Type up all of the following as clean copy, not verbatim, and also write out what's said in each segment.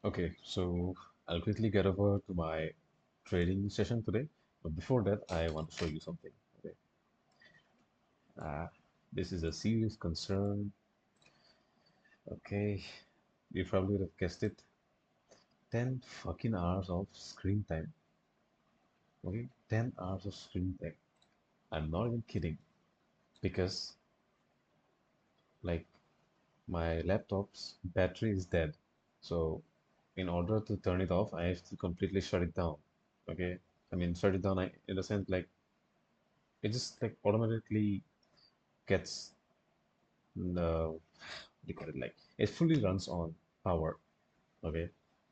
Okay, so I'll quickly get over to my trading session today. But before that, I want to show you something. Okay, uh, this is a serious concern. Okay, you probably would have guessed it. 10 fucking hours of screen time. Okay, 10 hours of screen time. I'm not even kidding because, like, my laptop's battery is dead. So, in order to turn it off, I have to completely shut it down. Okay, I mean, shut it down in the sense like it just like automatically gets the what do you call it, like it fully runs on power. Okay,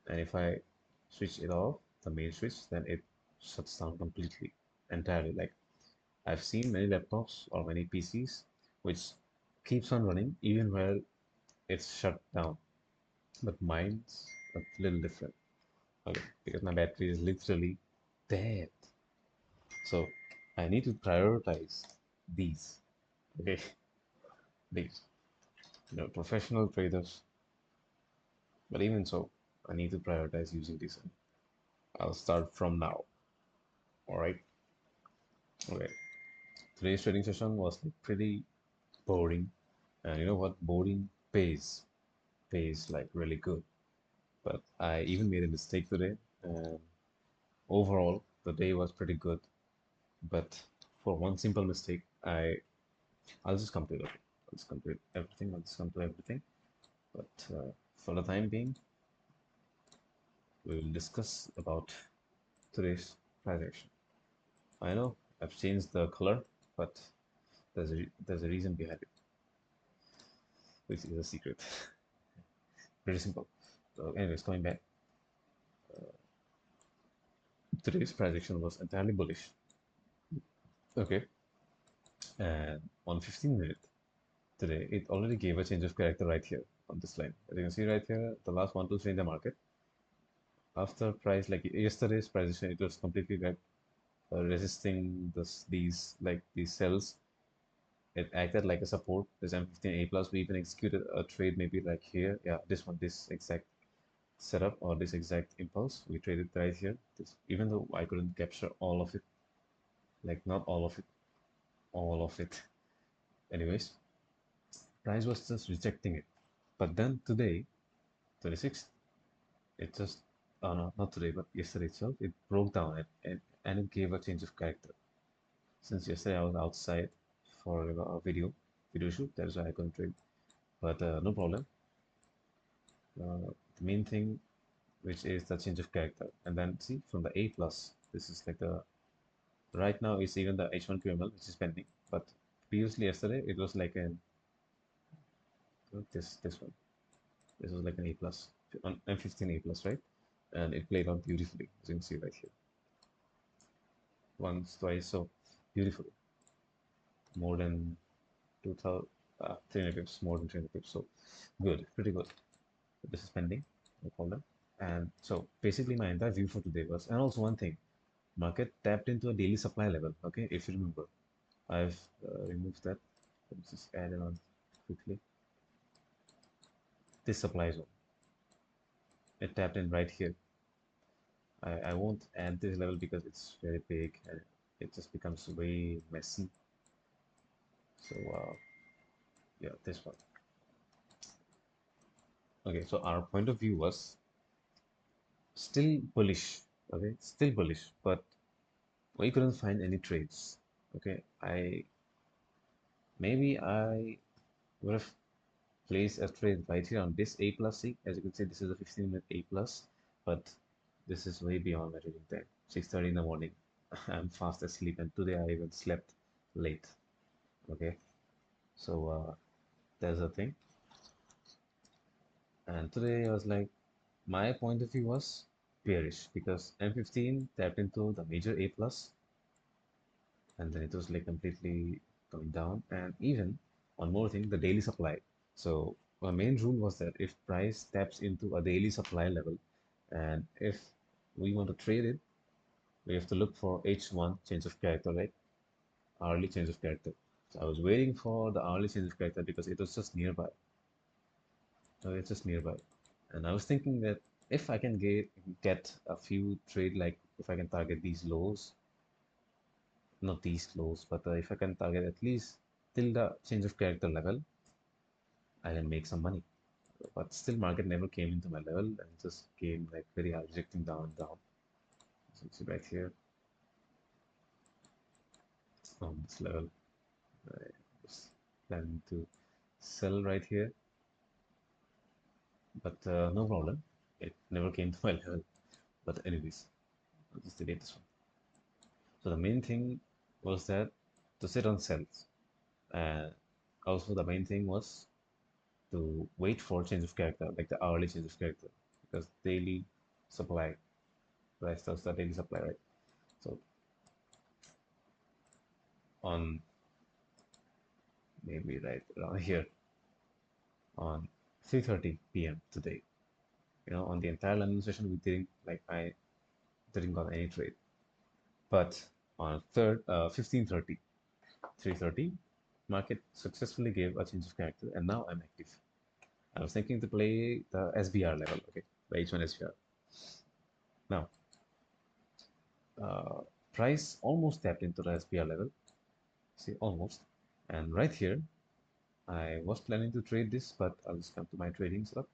and if I switch it off, the main switch, then it shuts down completely, entirely. Like I've seen many laptops or many PCs which keeps on running even while it's shut down, but mine's a little different. Okay, because my battery is literally dead. So I need to prioritize these. Okay, these. Professional traders. But even so, I need to prioritize using this. I'll start from now. All right. Okay. Today's trading session was like pretty boring, and you know what? Boring pays like really good. But I even made a mistake today, and overall the day was pretty good. But for one simple mistake, I'll just complete it. I'll just complete everything. I'll just come to everything. But for the time being, we will discuss about today's price action. I know I've changed the color, but there's a reason behind it, which is a secret. Pretty simple. So, anyways, coming back, today's price action was entirely bullish. Okay, and on 15 minute today, it already gave a change of character right here on this line. As you can see right here, the last one to change the market after price like yesterday's price action, it was completely like resisting these cells. It acted like a support. This M15A plus. We even executed a trade maybe like here. Yeah, this exact setup or this exact impulse. We traded right here. Even though I couldn't capture all of it, like not all of it, all of it. Anyways, price was just rejecting it. But then today, 26th, it just, oh no, not today, but yesterday itself, it broke down and it gave a change of character. Since yesterday I was outside for a video shoot, that's why I couldn't trade. But no problem. The main thing, which is the change of character, and then see from the A plus, this is like the right now it's even the H1 QML which is pending, but previously yesterday it was like an this one. This was like an A plus on M15 A plus, right? And it played out beautifully, as you can see right here. Once, twice, so beautifully. More than 2000, 300 pips, more than 300 pips. So good, pretty good. This is pending, no problem. And so basically my entire view for today was, and also one thing, market tapped into a daily supply level. Okay, if you remember, I've removed that. Let's just add it on quickly. This supply zone, it tapped in right here. I won't add this level because it's very big and it just becomes way messy. So yeah, this one. Okay, so our point of view was still bullish. Okay, still bullish, but we couldn't find any trades. Okay, I would have placed a trade right here on this A plus C. As you can see, this is a 15-minute A plus, but this is way beyond my trading time. 6:30 in the morning. I'm fast asleep, and today I even slept late. Okay, so there's a thing. And today I was like, my point of view was bearish because M15 tapped into the major A plus, and then it was like completely coming down. And even one more thing, the daily supply. So our main rule was that if price taps into a daily supply level, and if we want to trade it, we have to look for H1 change of character, right? Hourly change of character. So I was waiting for the hourly change of character because it was just nearby. So it's just nearby. And I was thinking that If I can get a few trade, like if I can target these lows, not these lows, but if I can target at least till the change of character level, I can make some money. But still, market never came into my level and just came like very hard, rejecting down and down. So see right here on this level, I was planning to sell right here, but no problem. It never came to my level. But anyways, I'll just delete this one. So the main thing was that to sit on cells, and also the main thing was to wait for change of character, like the hourly change of character, because daily supply price does the daily supply, right? So on maybe right around here on 3:30 p.m. today, on the entire London session, we didn't like I didn't got any trade, but on 15:30, 3:30, market successfully gave a change of character, and now I'm active. I was thinking to play the SBR level, okay, the H1 SBR. Now, uh, price almost tapped into the SBR level, see, almost. And right here, I was planning to trade this, but I'll just come to my trading setup.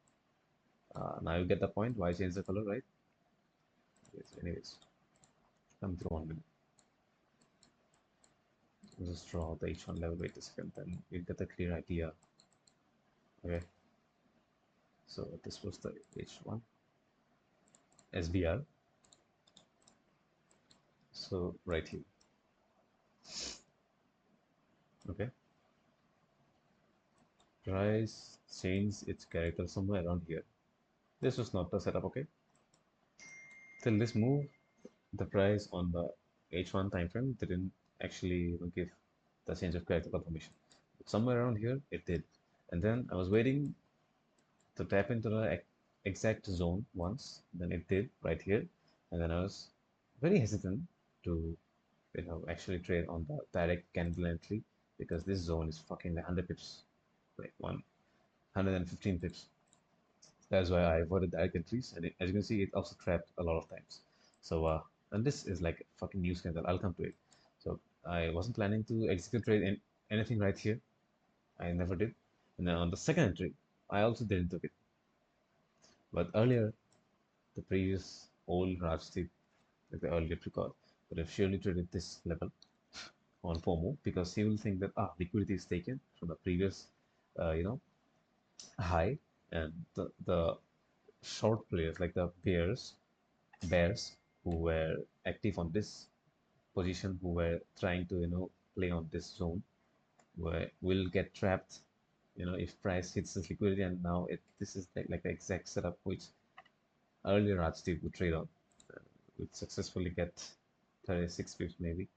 Now you get the point why I changed the color, right? Yes, anyways, come through 1 minute. I'll just draw the H1 level, wait a second, then you'll get a clear idea. Okay, so this was the H1 SBR. So right here, okay, price changed its character somewhere around here. This was not the setup, okay? Till this move, the price on the H1 time frame didn't actually give the change of character confirmation. But somewhere around here, it did. And then I was waiting to tap into the exact zone once, then it did right here. And then I was very hesitant to, actually trade on the direct candle entry because this zone is fucking like 100 pips, like 115 pips. That's why I avoided direct entries, and as you can see, it also trapped a lot of times. So, and this is like a fucking news scandal. I'll come to it. So I wasn't planning to execute trade in anything right here. I never did. And then on the second entry, I also didn't took it. But earlier, the previous old Rajdeep, like the earlier record, would have surely traded this level on FOMO because he will think that liquidity is taken from the previous, you know, high, and the short players like the bears who were active on this position, who were trying to play on this zone, will get trapped. If price hits this liquidity, and now this is like the exact setup which earlier Rajdeep would trade on, would successfully get 36 pips maybe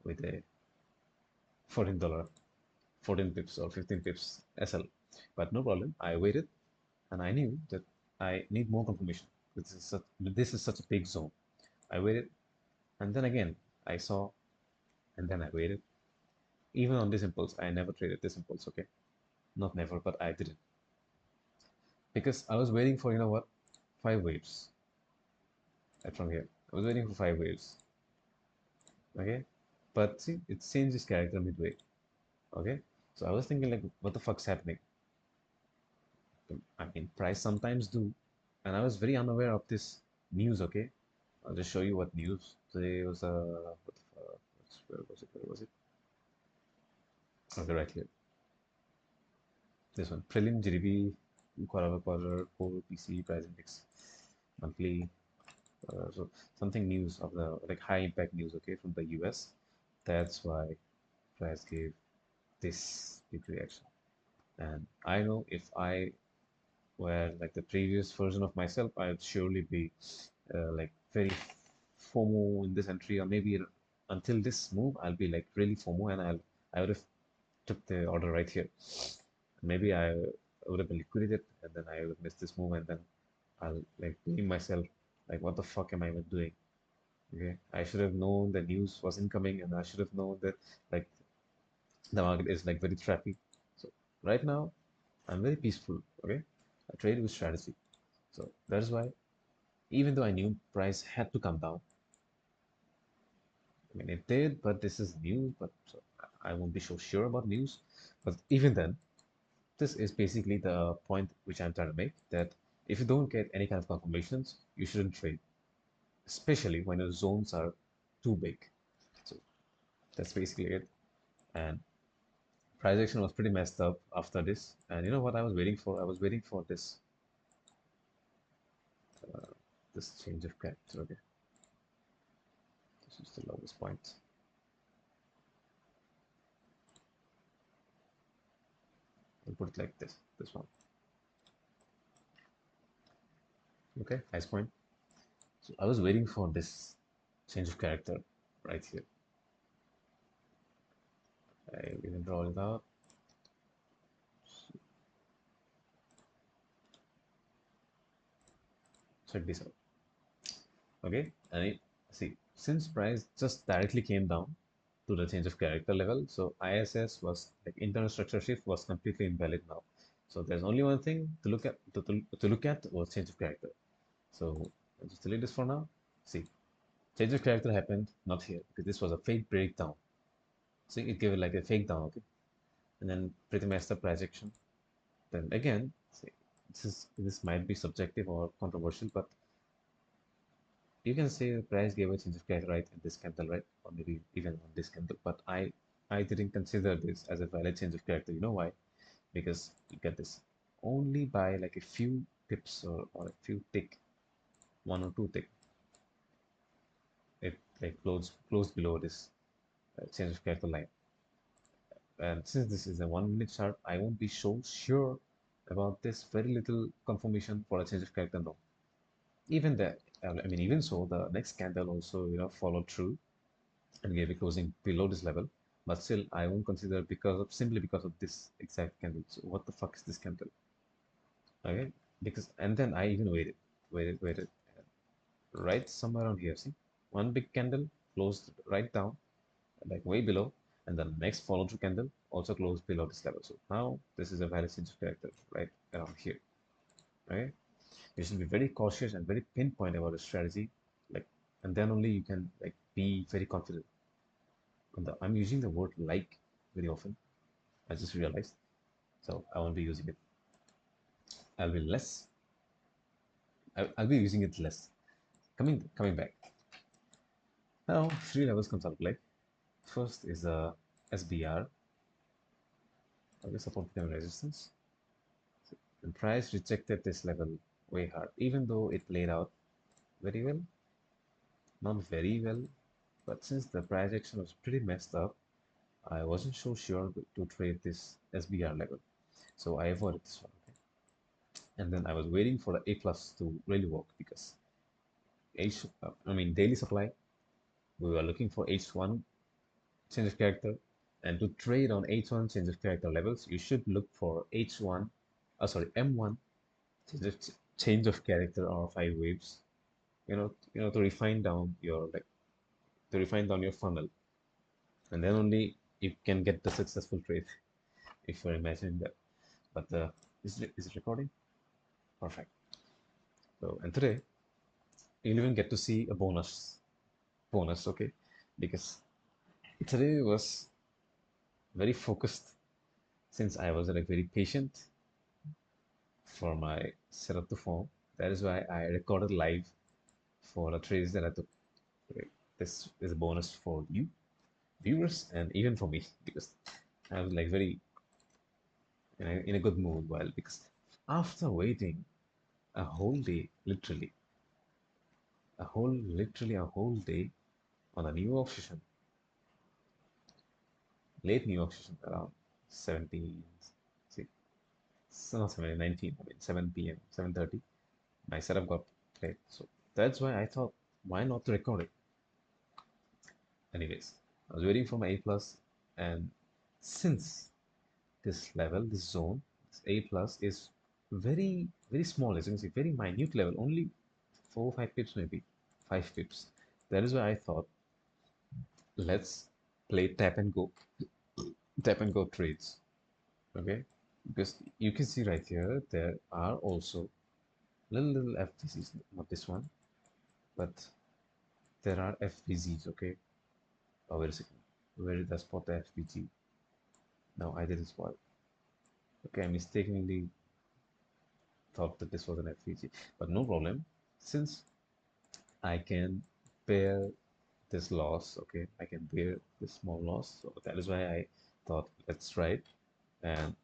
with a $14, 14 pips or 15 pips SL. But no problem. I waited, and I knew that I need more confirmation. This is such a big zone. I waited, and then again I saw, and then I waited. Even on this impulse, I never traded this impulse, okay? Not never, but I didn't. Because I was waiting for, 5 waves from here. I was waiting for 5 waves, okay? But see, it changed its character midway, okay? So I was thinking, like, what the fuck's happening? I mean, price sometimes do. And I was very unaware of this news, okay? I'll just show you what news. Today was, what the fuck? Where was it? Where was it? Okay, right here. This one, prelim GDP quarter core PC price index monthly. So something news of the like high impact news, okay, from the US. That's why price gave this big reaction. And I know if I were like the previous version of myself, I'd surely be like very FOMO in this entry, or maybe until this move, I'll be like really FOMO, and I would have took the order right here. Maybe I would have liquidated, and then I would miss this move, and then I'll like blame myself, like what the fuck am I even doing? Okay, I should have known the news was incoming, and I should have known that like the market is like very trappy. So right now, I'm very peaceful. Okay, I trade with strategy. So that is why. Even though I knew price had to come down. I mean, it did, but this is new, but so I won't be so sure about news. But even then, this is basically the point which I'm trying to make that if you don't get any kind of confirmations, you shouldn't trade, especially when the zones are too big. So that's basically it. And price action was pretty messed up after this. And you know what I was waiting for? I was waiting for this change of character. Okay, this is the lowest point. I'll put it like this one. Okay, nice point. So I was waiting for this change of character right here. I even draw it out. Check this out. Okay, and see, since price just directly came down to the change of character level, so ISS was like internal structure shift was completely invalid now. So there's only one thing to look at to look at was change of character. So I'll just delete this for now. See, change of character happened not here because this was a fake breakdown. See, it gave it like a fake down, okay, and then pretty messed up projection. Then again, see, this might be subjective or controversial, but you can say the price gave a change of character right in this candle, right? Or maybe even on this candle. But I didn't consider this as a valid change of character. You know why? Because you get this only by like a few pips or a few tick, one or two tick, it like closed below this change of character line. And since this is a 1 minute chart, I won't be so sure about this very little confirmation for a change of character. No, even that. I mean, even so, the next candle also followed through and gave a closing below this level. But still, I won't consider because of simply because of this exact candle. So what the fuck is this candle? Okay, because and then I even waited, right somewhere around here. See, one big candle closed right down, like way below, and the next follow-through candle also closed below this level. So now this is a valid change of character right around here. Right, you should be very cautious and very pinpoint about the strategy, like, and then only you can like be very confident. I'm using the word like very often. I just realized, so I won't be using it. I'll be less. I'll be using it less. Coming back now. Three levels comes out like first is a SBR, okay, support and resistance. And price rejected this level way hard, even though it played out very well, not very well. But since the price action was pretty messed up, I wasn't so sure to trade this SBR level, so I avoided this one. Okay? And then I was waiting for the A plus to really work because I mean daily supply. We were looking for H1 change of character, and to trade on H1 change of character levels, you should look for H1, sorry, M1 change of character or five waves. To refine down your funnel, and then only you can get the successful trade if you're imagining that. But is it recording? Perfect. So and today you'll even get to see a bonus, okay? Because today was very focused since I was like very patient for my setup to form. That is why I recorded live for the trades that I took. Okay, this is a bonus for you viewers and even for me because I was like very in a good mood while because after waiting a whole day, literally a whole day on a new York session, late New York session around 17, see, so not 17, 19, I mean 7 p.m., 7:30, my setup got played. So that's why I thought, why not to record it? Anyways, I was waiting for my A plus, and since this level, this zone, this A plus is very, very small, as you can see, very minute level, only 4 or 5 pips, maybe 5 pips. That is why I thought, let's play tap and go trades. Okay, because you can see right here, there are also Little FVCs, not this one, but there are FVZs, okay? Oh, wait a second. Where did I spot the FVG? No, I didn't spot it. Okay, I mistakenly thought that this was an FVG, but no problem. Since I can bear this loss, okay, I can bear this small loss, so that is why I thought let's try it. And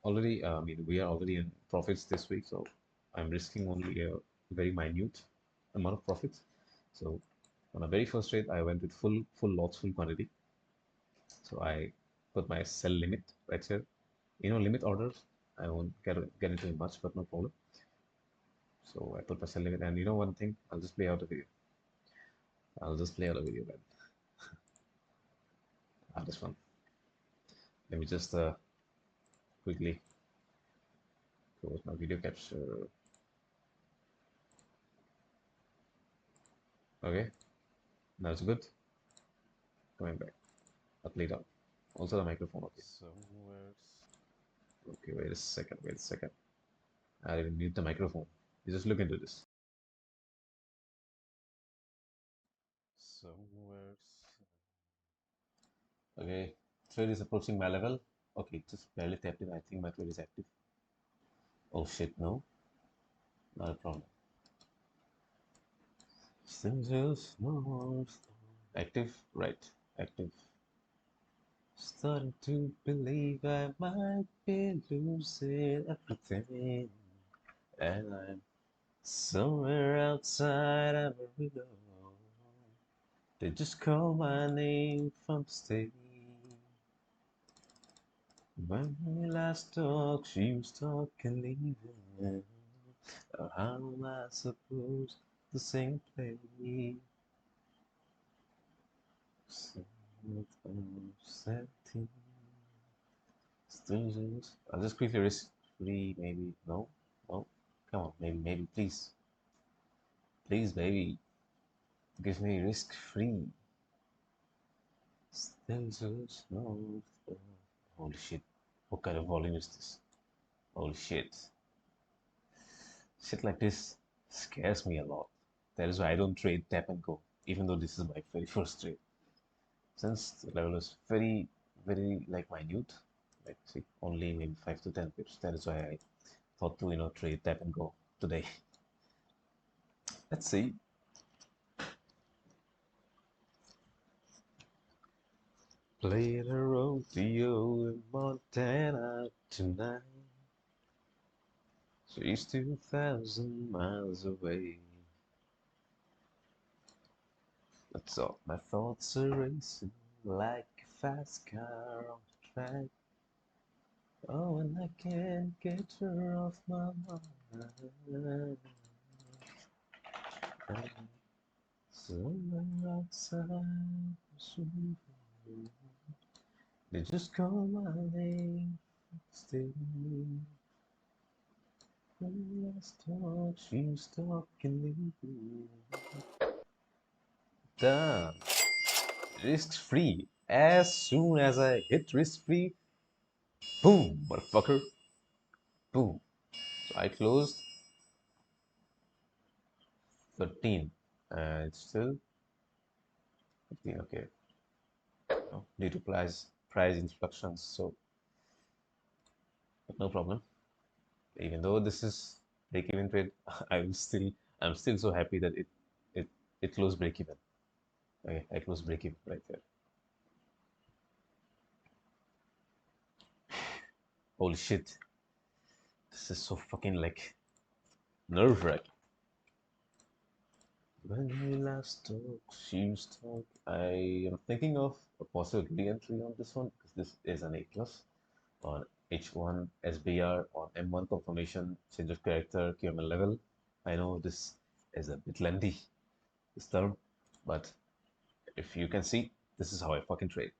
already, I mean, we are already in profits this week, so I'm risking only a very minute amount of profits. So on a very first trade, I went with full lots, full quantity. So I put my sell limit right here. Limit orders. I won't get into it much, but no problem. So I put my sell limit, and one thing, I'll just play out a video. I'll just play out a video then. This one. Let me just quickly close my video capture. Okay, now it's good. Coming back. I'll play it out. Also the microphone. Okay. Somewhere. Okay, wait a second. Wait a second. I didn't mute the microphone. You just look into this. Somewhere. Okay, trade is approaching my level. Okay, just barely tapped it. I think my trade is active. Oh shit, no, not a problem. Sensors, no. Active, right, active. Starting to believe I might be losing everything, and I'm somewhere outside Amarillo. They just call my name from the stage. When we last talked, she was talking leaving. How am I supposed to sing play? Setting stages. I'll just quickly risk free, maybe. No, no. Come on, maybe, please. Please, baby. Give me risk free. Stages, no. Holy shit. What kind of volume is this? Holy shit. Shit like this scares me a lot. That is why I don't trade tap and go, even though this is my very first trade. Since the level is very like minute, like see, only maybe 5 to 10 pips. That is why I thought to trade tap and go today. Let's see. Playing a rodeo in Montana tonight. She's 2,000 miles away. That's all. My thoughts are racing like a fast car on the track. Oh, and I can't get her off my mind. Somewhere outside, they just call my name. Still, when last talk, she was talking me. Damn, risk free. As soon as I hit risk free, boom, motherfucker, boom. So I closed 13, and it's still 15. Okay, due to price instructions, so but no problem. Even though this is break-even trade, I'm still so happy that it it closed break-even. Okay, I closed break-even right there. Holy shit, this is so fucking like nerve-wracking. When we last talked, she was talk. I am thinking of a possible re-entry on this one because this is an A plus on H1 SBR on M1 confirmation, change of character, QML level. I know this is a bit lengthy, this term, but if you can see, this is how I fucking trade.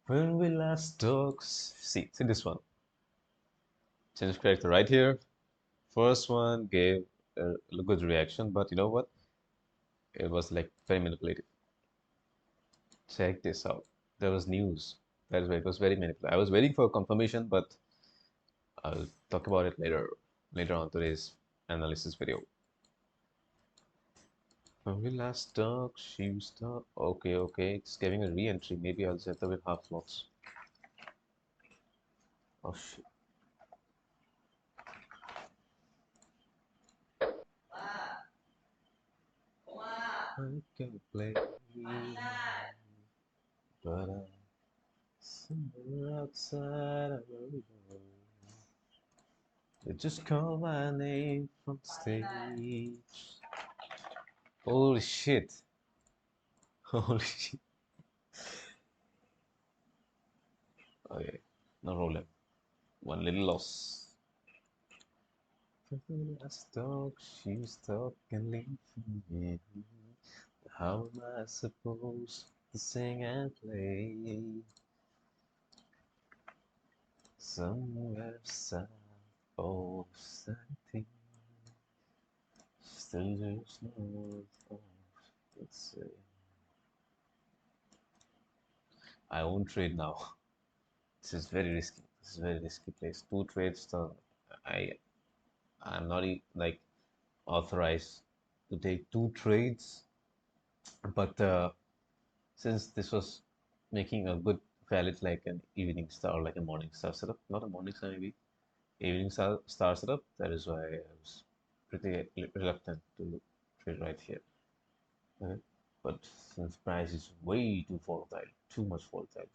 When we last talked, see this one. Change of character right here. First one gave a good reaction, but you know what? It was like very manipulative. Check this out. There was news. That is why it was very manipulative. I was waiting for confirmation, but I'll talk about it later. later on today's analysis video. When we last talked, she used to. Okay, okay, it's giving a re-entry. Maybe I'll set up with half lots. Oh shit. I can play, but I'm somewhere outside of the. They just call my name from the stage. Holy shit. Holy shit. Okay, no problem. One little loss. I stalk, she stalk and leave me. How am I supposed to sing and play? Somewhere south of something. Still there's north of, let's say. I won't trade now. This is very risky. This is very risky place. Two trades. I I'm not like authorized to take two trades, but since this was making a good valid like an evening star, like a morning star setup, not a morning star maybe evening star setup. That is why I was pretty reluctant to trade right here. Okay. But since price is way too volatile, too much volatile.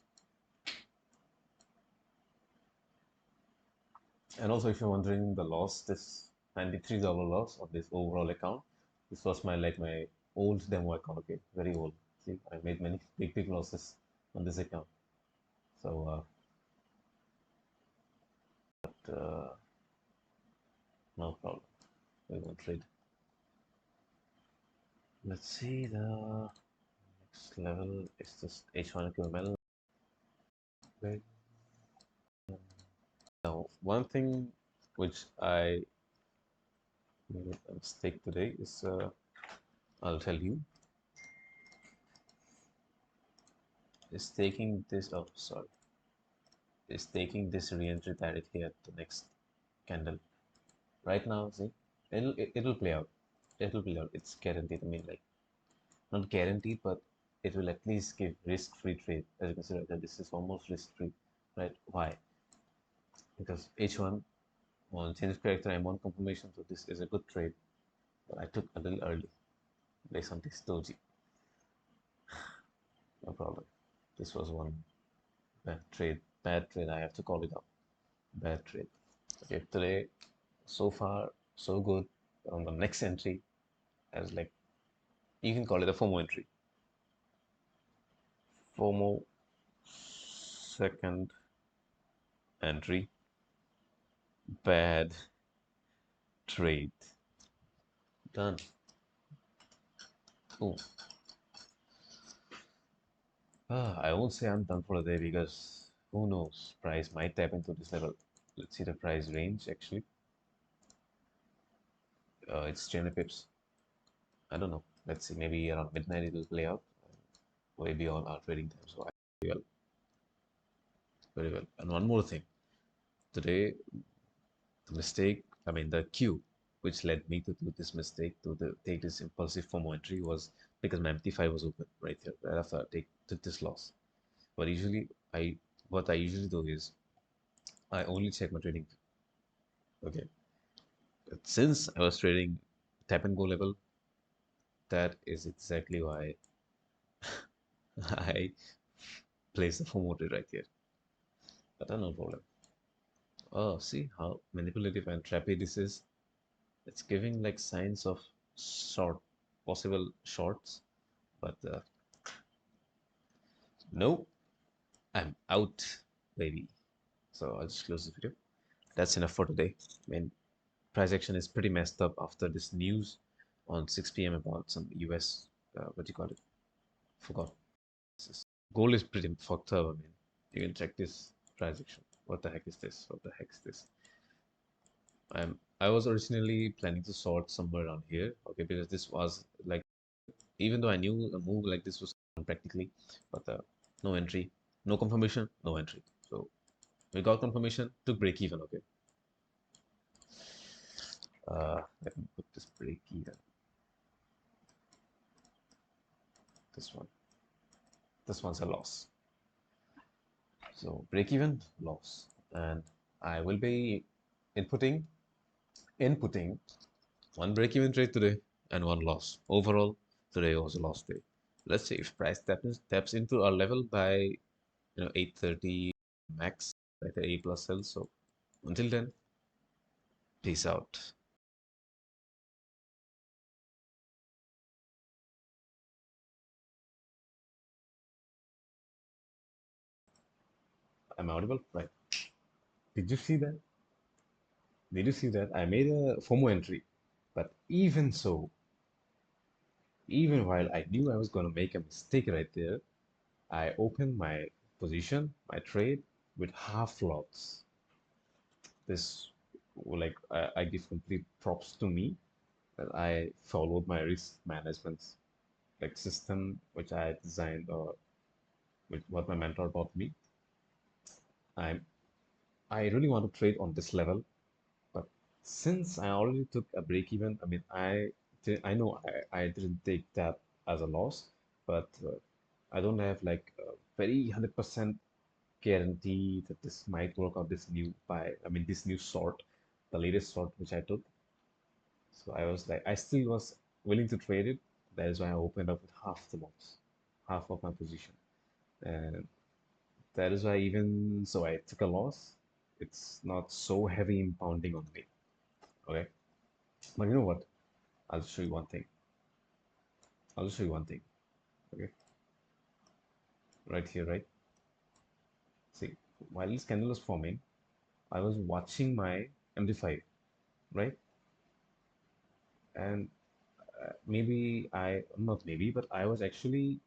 And also, if you're wondering the loss, this $93 loss of this overall account, this was my old demo account. Okay, very old. See, I made many big losses on this account. So, no problem. We won't trade. Let's see the next level is this H1 QML. Now, one thing which I made a mistake today is I'll tell you is taking this. Oh, sorry. Is taking this re-entry directly at the next candle. Right now, see, it'll play out. It'll play out. It's guaranteed. I mean, like not guaranteed, but it will at least give risk-free trade. As you can see, right, that this is almost risk-free, right? Why? Because H1 on change of character, I'm on confirmation, so this is a good trade. But I took a little early based on this doji. No problem. This was one bad trade. Bad trade. I have to call it out. Bad trade. Okay, today so far so good. On the next entry, as like you can call it a FOMO entry. FOMO second entry. Bad trade. Done. Oh, I won't say I'm done for the day because who knows? Price might tap into this level. Let's see the price range actually. It's 300 pips. I don't know. Let's see. Maybe around midnight it will play out. Way beyond our trading time. So I very well. Very well. And one more thing. Today, the mistake, I mean, the cue which led me to do this mistake, take this impulsive FOMO entry was because my MT5 was open right here. Right after I took this loss. But usually, what I usually do is I only check my trading. Okay. But since I was trading tap and go level, that is exactly why I place the FOMO trade right here. But no problem. Oh, see how manipulative and trappy this is. It's giving like signs of short, possible shorts, but no, I'm out, baby. So I'll just close this video. That's enough for today. I mean, price action is pretty messed up after this news on 6 p.m. about some US, what do you call it? Forgot. Gold is pretty fucked up. I mean, you can check this price action. What the heck is this? What the heck is this? I was originally planning to sort somewhere around here, okay, because this was like, even though I knew a move like this was practically, but no entry, no confirmation, no entry. So we got confirmation, took break even, okay. Let me put this break even. This one. This one's a loss. So break even, loss. And I will be inputting inputting one break even trade today and one loss. Overall, today was a loss day. Let's see if price taps into our level by 8:30 max, like the A plus sell. So until then, peace out. I'm audible, right? Did you see that? Did you see that? I made a FOMO entry, but even so, even while I knew I was gonna make a mistake right there, I opened my position, my trade with half lots. This, like, I give complete props to me that I followed my risk management like system, which I designed or with what my mentor taught me. I I really want to trade on this level, but since I already took a break even, I mean, I know I didn't take that as a loss, but I don't have like a very 100% guarantee that this might work out this new this new sort, the latest sort which I took. So I was like, I still was willing to trade it. That is why I opened up with half the loss, half of my position. And that is why even so I took a loss. It's not so heavy impounding on me. Okay. But you know what? I'll show you one thing. I'll show you one thing. Okay. Right here, right? See, while this candle was forming, I was watching my MD5, right? And not maybe, but I was actually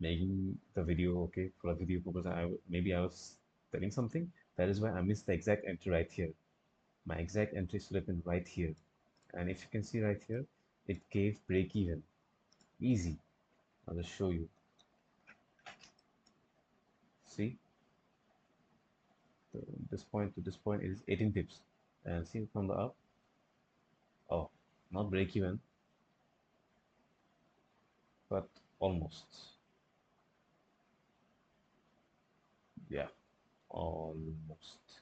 making the video, okay, for a video purpose. Maybe I was telling something. That is why I missed the exact entry right here. My exact entry should have been right here. And if you can see right here, it gave break even. Easy. I'll just show you. See, this point to this point is 18 pips. And see from the up, oh, not break even, but almost. Yeah, almost.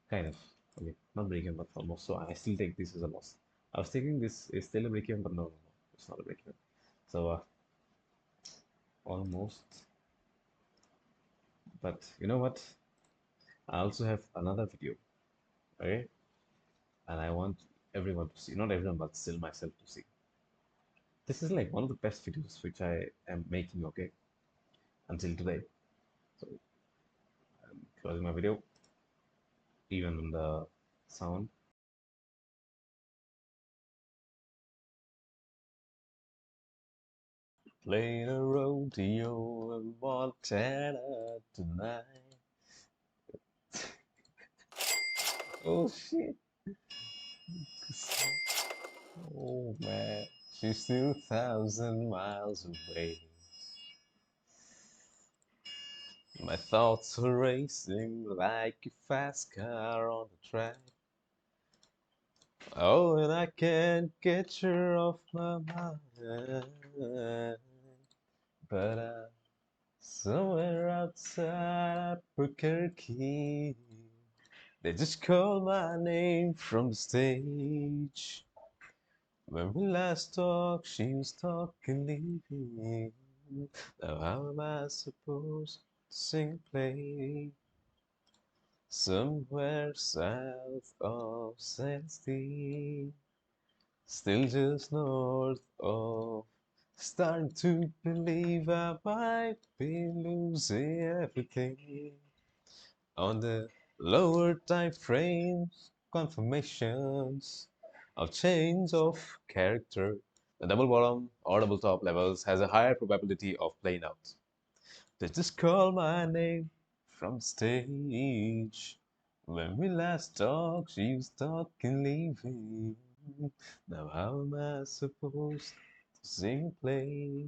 Kind of. Okay, not break even, but almost. So I still take this as a loss. I was thinking this is still a break even, but no, no, no, it's not a break even. So almost. But you know what? I also have another video, okay? And I want everyone to see, not everyone, but still myself to see. This is like one of the best videos which I am making, okay, until today. So I'm closing my video, even on the sound. Playing a rodeo in Montana tonight. Oh shit. Oh man. She's 2,000 miles away. My thoughts are racing like a fast car on the track. Oh, and I can't get her off my mind. But somewhere outside Albuquerque, they just called my name from the stage. When we last talked, she was talking leaving. Now how am I supposed to sing play? Somewhere south of San Steve, still just north of. Starting to believe I might be losing everything. On the lower time frames, confirmations of change of character, the double bottom or double top levels has a higher probability of playing out. They just call my name from stage. When we last talked, she was talking leaving. Now how am I supposed to sing play?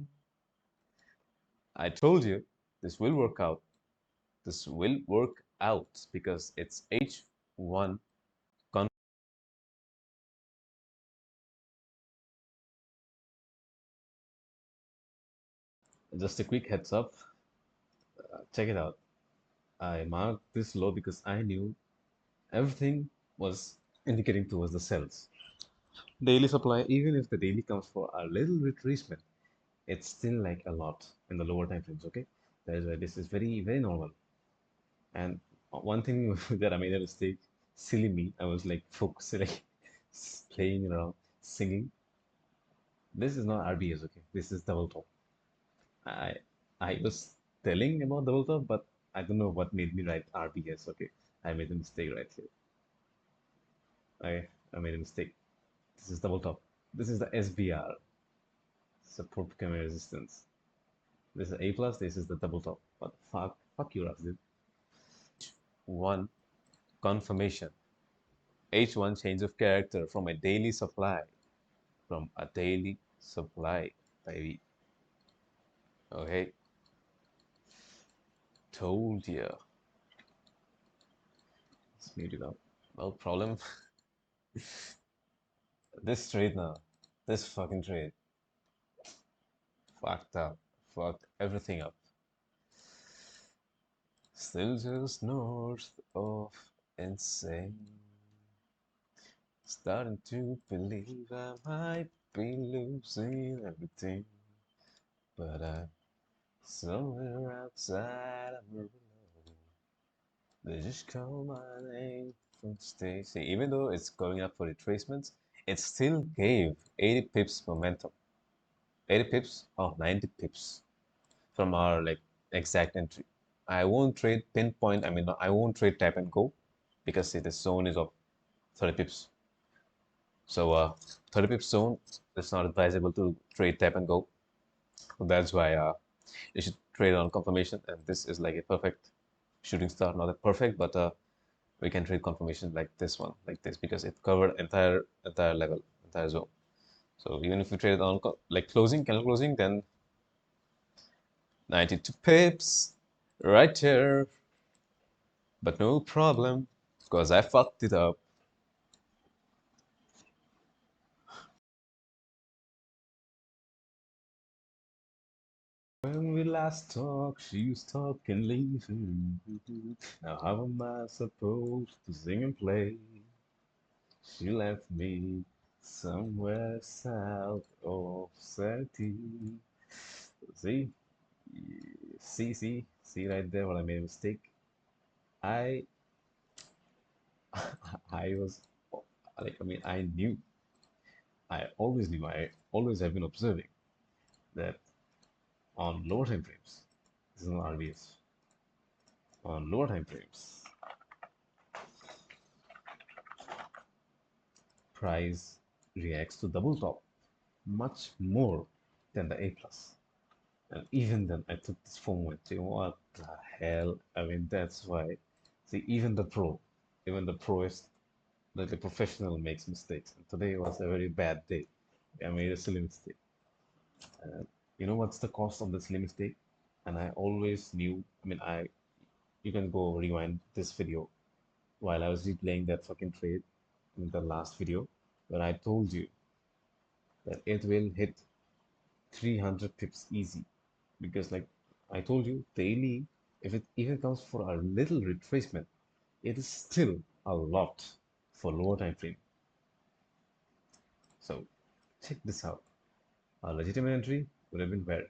I told you this will work out. This will work out because it's H1 Just a quick heads up, check it out. I marked this low because I knew everything was indicating towards the sells. Daily supply, even if the daily comes for a little retracement, it's still like a lot in the lower time frames, okay? That is why this is very, very normal. And one thing that I made a mistake, silly me, I was like focusing, like playing around, singing. This is not RBS, okay? This is double top. I I was telling about double top, but I don't know what made me write RBS, okay? I made a mistake right here. I made a mistake. This is double top. This is the SBR, support becoming resistance. This is A plus, this is the double top. But fuck you, Ras, dude. H1 confirmation. H1 change of character from a daily supply. From a daily supply, baby. Okay, told you. Let's mute it up. No problem. This trade now, this fucking trade, fucked up, fucked everything up. Still just north of insane. Starting to believe I might be losing everything, but I'm somewhere outside of a they just call my name from the stage. See, even though it's going up for retracements, it still gave 80 pips momentum. 80 pips or 90 pips from our like exact entry. I won't trade pinpoint. I mean, I won't trade tap and go because see, the zone is of 30 pips. So 30 pips zone, it's not advisable to trade tap and go. So that's why you should trade on confirmation. And this is like a perfect shooting star. Not a perfect, but we can trade confirmation like this one, like this, because it covered entire level, entire zone. So even if you trade on like closing, candle closing, then 92 pips right here. But no problem, because I fucked it up. When we last talked, she was talking leaving. Now how am I supposed to sing and play? She left me somewhere south of Sati. See, see right there what I made a mistake. I I was like I mean I knew I always have been observing that on lower time frames, this is not RBS. On lower time frames, price reacts to double top much more than the A plus. And even then, I took this phone with you. What the hell? I mean, that's why. See, even the proest, like the professional makes mistakes. And today was a very bad day. I made a silly mistake. And you know what's the cost of the silly mistake? And I always knew. I mean, you can go rewind this video while I was replaying that fucking trade in the last video, where I told you that it will hit 300 pips easy because like I told you daily if it even comes for a little retracement it is still a lot for lower time frame. So check this out. A legitimate entry would have been where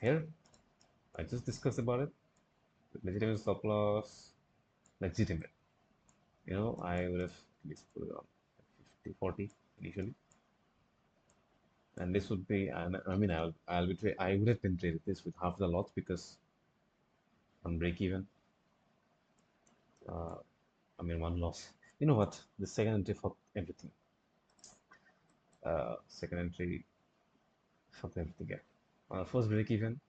here I just discussed about it. Legitimate stop loss, legitimate, I would have at least put it on 50 40 initially, and this would be and I mean I would have been traded this with half the lots because on break even. Uh, I mean, one loss. You know what? The second entry for everything. Second entry for everything. Yeah. First break even,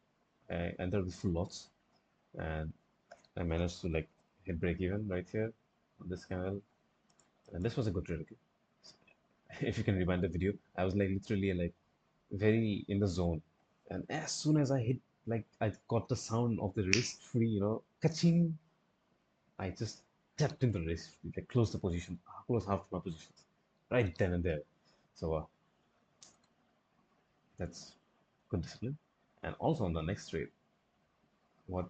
I entered with full lots, and I managed to like hit break even right here on this candle, and this was a good trade. Okay? If you can rewind the video, I was like literally like very in the zone, and as soon as I hit, like I got the sound of the risk free, kaching. I just tapped in the risk, like closed the position, closed half my positions, right then and there. So That's good discipline. And also on the next trade, what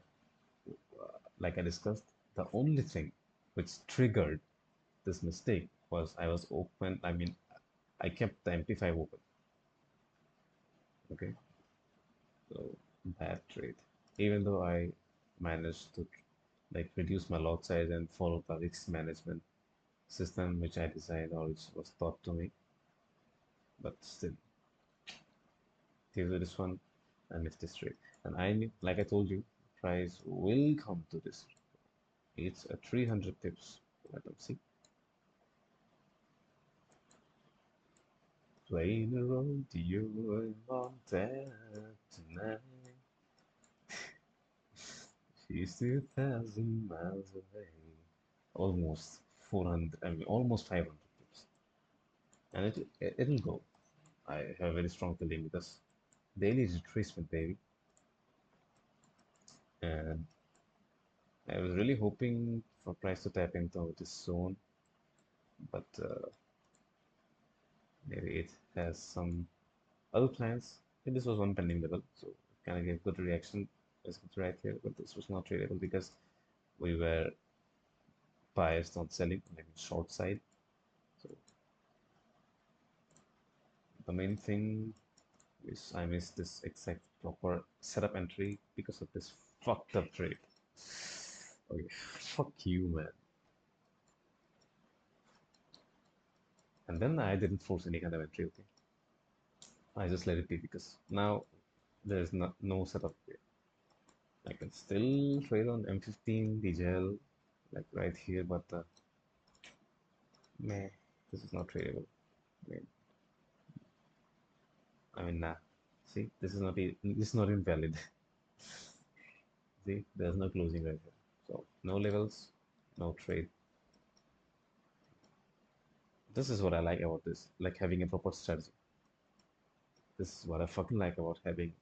like I discussed, the only thing which triggered this mistake was I was open. I mean, I kept the MP5 open. Okay, so bad trade. Even though I managed to like reduce my lot size and follow the risk management system which I designed or which was taught to me, but still, due to this one, I missed this trade. And I knew, like I told you, price will come to this. It's a 300 pips. Let them see. Playing a rodeo in Montana tonight. She's 2,000 miles away. Almost 400, I mean, almost 500 pips. And it'll go. I have a very strong feeling because daily retracement, baby. And I was really hoping for price to tap into this zone, but maybe it has some other plans. And this was one pending level, so it kind of gave good reaction. Let's get right here, but this was not tradable because we were biased on selling, maybe short side. So the main thing is I missed this exact proper setup entry because of this fucked up trade. Okay, fuck you, man. And then I didn't force any kind of entry, okay? I just let it be because now there's no setup here. I can still trade on M15 DJL, like right here, but meh, this is not tradable. I mean, nah. See, this is not invalid. See, there's no closing right here. So no levels, no trade. This is what I like about this, like having a proper strategy. This is what I fucking like about having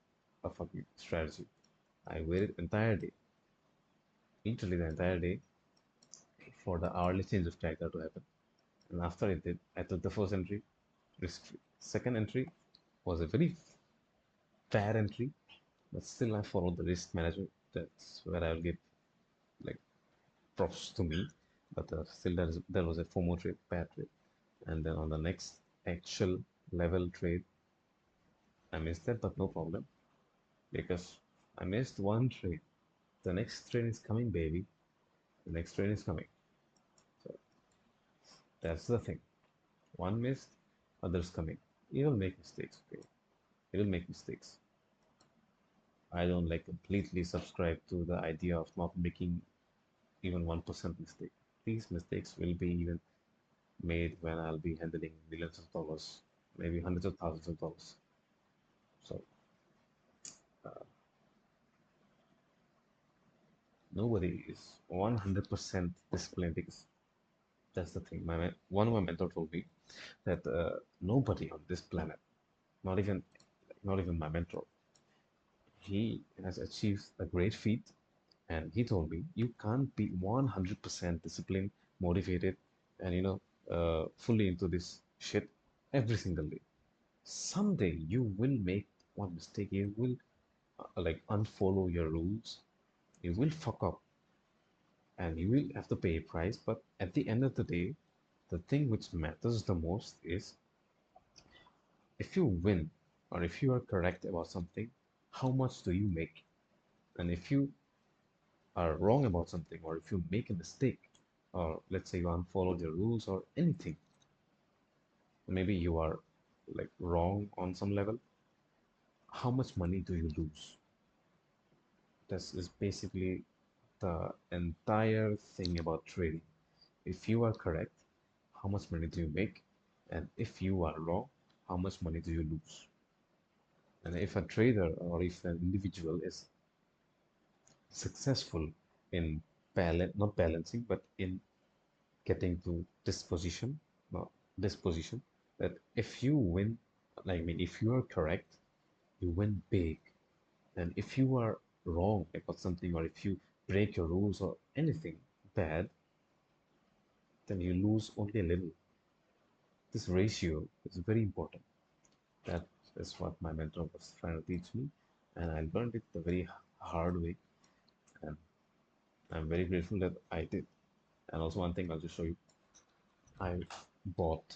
a fucking strategy. I waited entire day, literally the entire day, for the hourly change of character to happen. And after it did, I took the first entry, risk free. Second entry was a very fair entry, but still I followed the risk management. That's where I'll give like props to me. But still there was a FOMO trade, bad trade. And then on the next actual level trade, I missed that, but no problem because I missed one trade. The next trade is coming, baby. The next trade is coming. So that's the thing. One missed, others coming. You will make mistakes, okay? You will make mistakes. I don't like completely subscribe to the idea of not making even 1% mistake. These mistakes will be even made when I'll be handling millions of dollars, maybe hundreds of thousands of dollars. So nobody is 100% disciplined because that's the thing. One of my mentor told me that nobody on this planet, not even not even my mentor, he has achieved a great feat, and he told me you can't be 100% disciplined, motivated, and fully into this shit every single day. Someday you will make one mistake. You will like unfollow your rules. You will fuck up, and you will have to pay a price. But at the end of the day, the thing which matters the most is if you win or if you are correct about something, how much do you make? And if you are wrong about something, or if you make a mistake, or let's say you unfollowed your rules or anything, maybe you are like wrong on some level, how much money do you lose? This is basically the entire thing about trading. If you are correct, how much money do you make? And if you are wrong, how much money do you lose? And if a trader or if an individual is successful in not balancing, but in getting to this position, no, this position, that if you win, like, I mean, if you are correct, you win big. And if you are wrong about something, or if you break your rules or anything bad, then you lose only a little. This ratio is very important. That Is what my mentor was trying to teach me, and I learned it the very hard way, and I'm very grateful that I did. And also one thing I'll just show you, I bought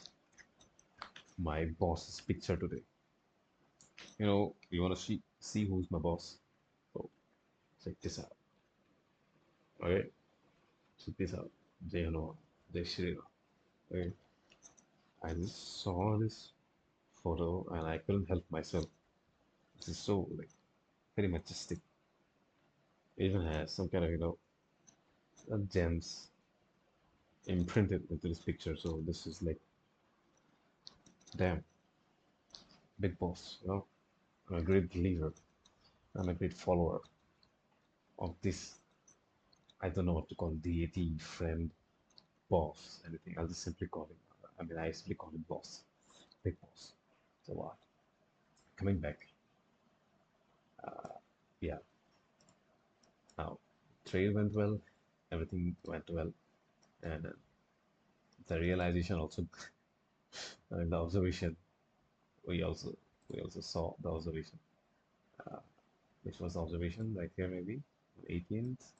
my boss's picture today. You want to see who's my boss? So check this out. Okay, check this out. Jai Hanuman, Jai Shri Ram. Okay, I just saw this photo and I couldn't help myself. This is so like very majestic. It even has some kind of gems imprinted into this picture. So this is like, damn, big boss. I'm a great believer. I'm a great follower of this. I don't know what to call deity, friend, boss, anything. I'll just simply call him. I mean, I simply call him boss, big boss. So what? Coming back, yeah. Now, trade went well, everything went well, and the realization also, the observation. We also we also saw the observation, which was the observation right here maybe 18th.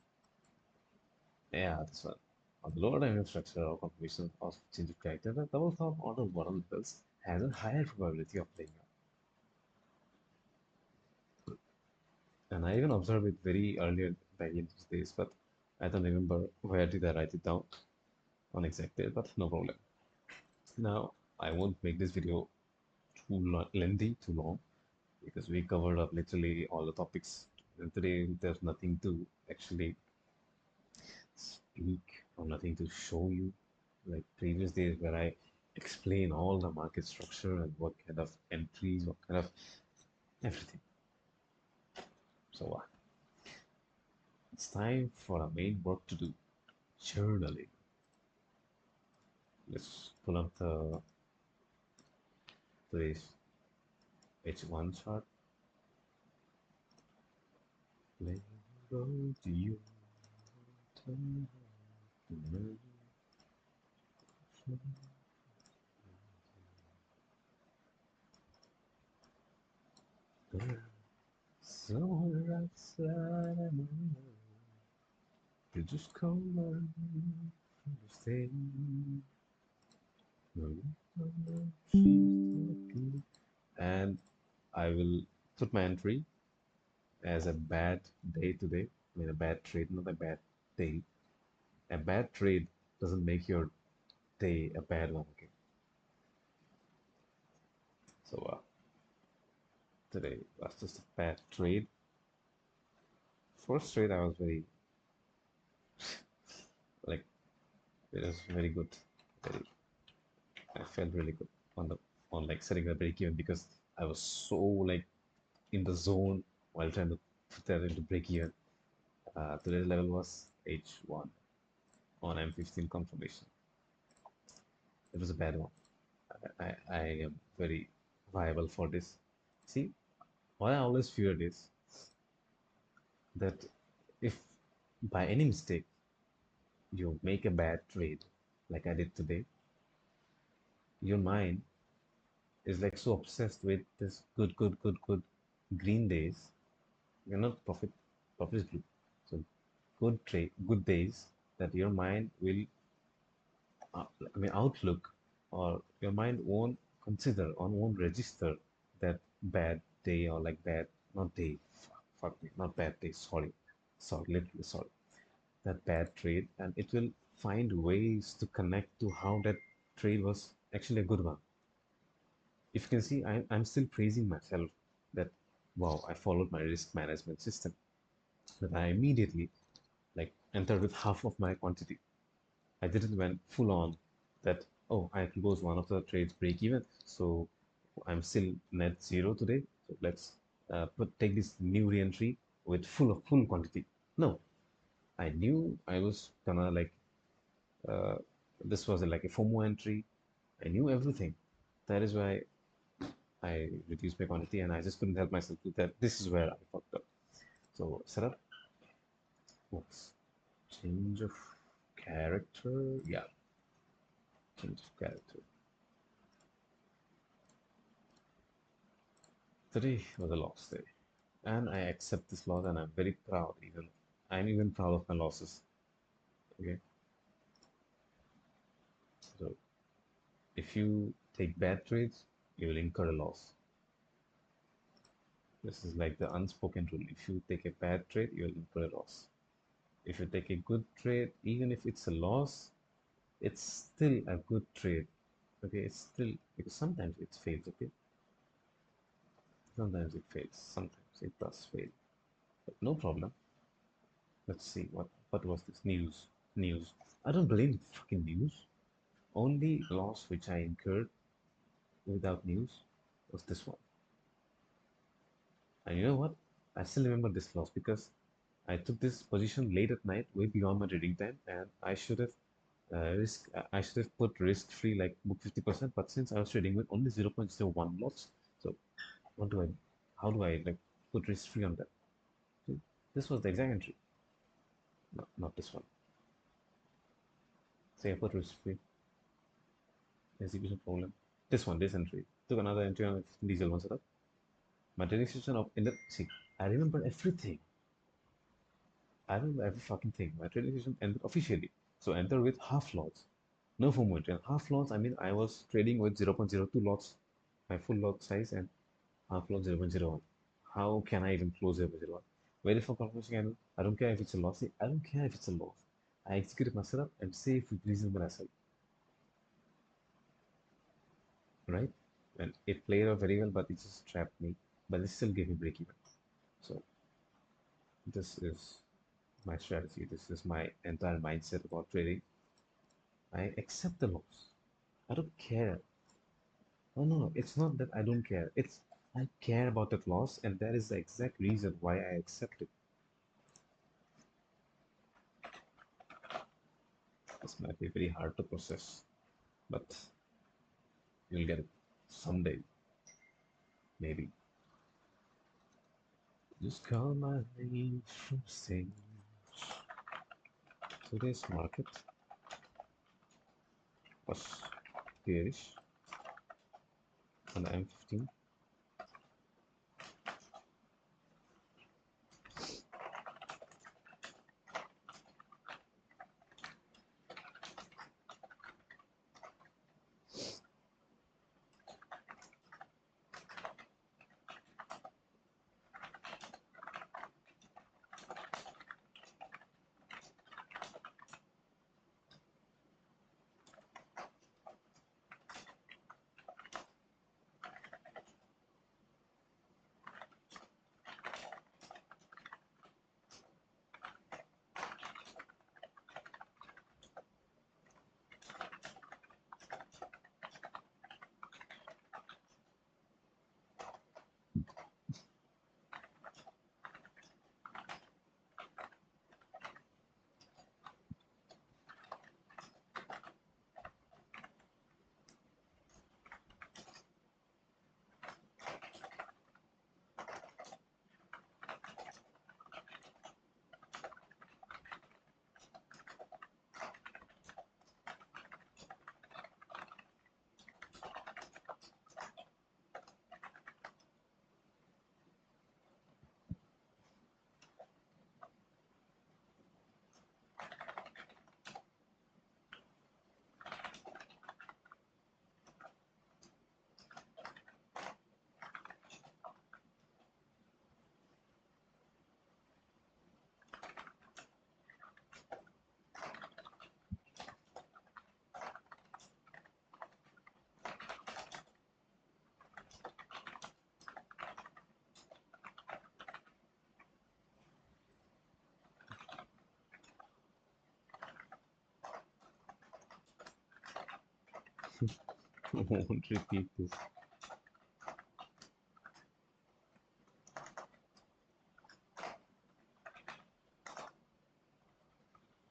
Yeah, this one. On the lower dimensional structure or confirmation of change of character, the double top order bottom levels has a higher probability of playing out. And I even observed it very earlier back in those days, but I don't remember where did I write it down on exact date, but no problem. Now, I won't make this video too lengthy, too long, because we covered up literally all the topics. And today, there's nothing to actually speak or nothing to show you like previous days where I explain all the market structure and what kind of entries, what kind of everything. So it's time for our main work to do, journaling. Let's pull up the today's H1 chart. Let go to you. Somewhere outside I know you just come on stay. And I will put my entry as a bad day today. I mean, a bad trade, not a bad day. A bad trade doesn't make your day a bad one. Okay. So today was just a bad trade. First trade, I was very like it was very good. Very, I felt really good on the on like setting the break even because I was so like in the zone while trying to put that into break even. Today's level was H1 on M15 confirmation. It was a bad one. I am very viable for this. See, what I always feared is that if by any mistake you make a bad trade, like I did today, your mind is like so obsessed with this good green days. You're not profit is blue. So good trade, good days that your mind will, I mean, outlook or your mind won't consider or won't register that bad day or like bad, not day, fuck me, not bad day, sorry, literally sorry, that bad trade, and it will find ways to connect to how that trade was actually a good one. If you can see, I'm still praising myself that, wow, I followed my risk management system, that I immediately like entered with half of my quantity. I didn't went full on that, oh, I closed one of the trades break even, so I'm still net zero today. So let's take this new re-entry with full quantity. No, I knew I was gonna like uh, this was like a FOMO entry. I knew everything. That is why I reduced my quantity and I just couldn't help myself to that. This is where I fucked up. So setup. Oops. Change of character. Yeah, change of character. Today was a loss day, and I accept this loss, and I'm very proud. I'm even proud of my losses. Okay, so if you take bad trades, you will incur a loss. This is like the unspoken rule. If you take a bad trade, you will incur a loss. If you take a good trade, even if it's a loss, it's still a good trade. Okay, it's still because sometimes it fails. Okay, sometimes it fails. Sometimes it does fail. But no problem. Let's see what was this news? News. I don't believe in fucking news. Only loss which I incurred without news was this one. And you know what? I still remember this loss because I took this position late at night, way beyond my trading time, and I should have I should have put risk free like book 50%. But since I was trading with only 0.01 lots, so what do I? How do I like put risk free on that? See, this was the exact entry, not this one. Say I put risk free execution problem. This entry took another entry on 15 diesel one setup. My trading session of in the see, I remember everything. I remember every fucking thing. My trading session ended officially. So enter with half lots. No full entry. And half lots, I mean, I was trading with 0.02 lots, my full lot size, and half lot 0.01. How can I even close 0.01? Wait for confirmation candle. I don't care if it's a loss. See, I don't care if it's a loss. I executed my setup and safe with reasonable asset, right? And it played out very well, but it just trapped me. But it still gave me break even. So this is my strategy. This is my entire mindset about trading. I accept the loss. I don't care. No, no, no. It's not that I don't care. It's I care about that loss, and that is the exact reason why I accept it. This might be very hard to process, but you'll get it someday, maybe. Just call my name from stage. Today's market was bearish on the M15. I won't repeat this.